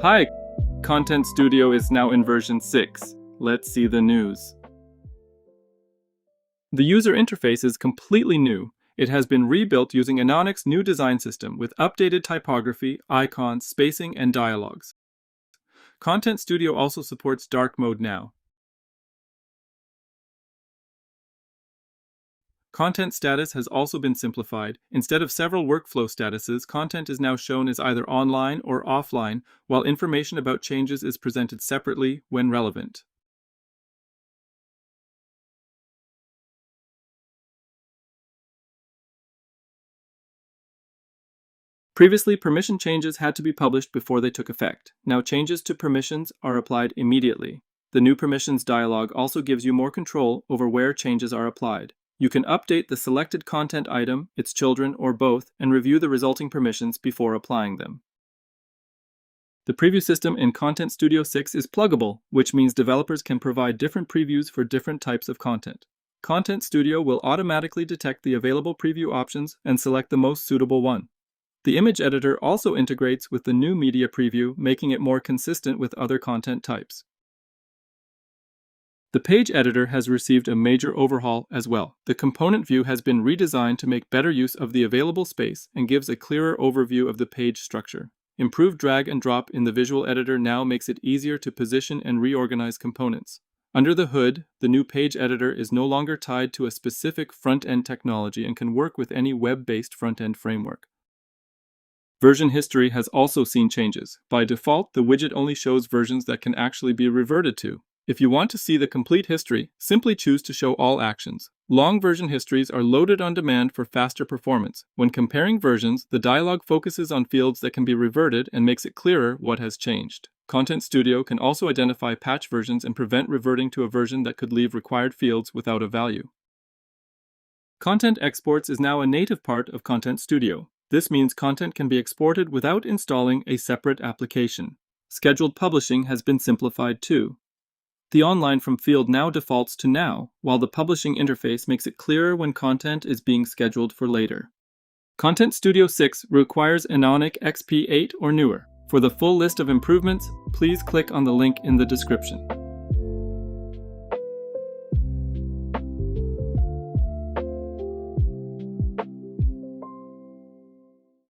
Hi, Content Studio is now in version 6. Let's see the news. The user interface is completely new. It has been rebuilt using Enonic's new design system with updated typography, icons, spacing, and dialogs. Content Studio also supports dark mode now. Content status has also been simplified. Instead of several workflow statuses, content is now shown as either online or offline, while information about changes is presented separately when relevant. Previously, permission changes had to be published before they took effect. Now changes to permissions are applied immediately. The new permissions dialog also gives you more control over where changes are applied. You can update the selected content item, its children, or both, and review the resulting permissions before applying them. The preview system in Content Studio 6 is pluggable, which means developers can provide different previews for different types of content. Content Studio will automatically detect the available preview options and select the most suitable one. The image editor also integrates with the new media preview, making it more consistent with other content types. The page editor has received a major overhaul as well. The component view has been redesigned to make better use of the available space and gives a clearer overview of the page structure. Improved drag and drop in the visual editor now makes it easier to position and reorganize components. Under the hood, the new page editor is no longer tied to a specific front-end technology and can work with any web-based front-end framework. Version history has also seen changes. By default, the widget only shows versions that can actually be reverted to. If you want to see the complete history, simply choose to show all actions. Long version histories are loaded on demand for faster performance. When comparing versions, the dialog focuses on fields that can be reverted and makes it clearer what has changed. Content Studio can also identify patch versions and prevent reverting to a version that could leave required fields without a value. Content exports is now a native part of Content Studio. This means content can be exported without installing a separate application. Scheduled publishing has been simplified too. The online from field now defaults to now, while the publishing interface makes it clearer when content is being scheduled for later. Content Studio 6 requires Enonic XP8 or newer. For the full list of improvements, please click on the link in the description.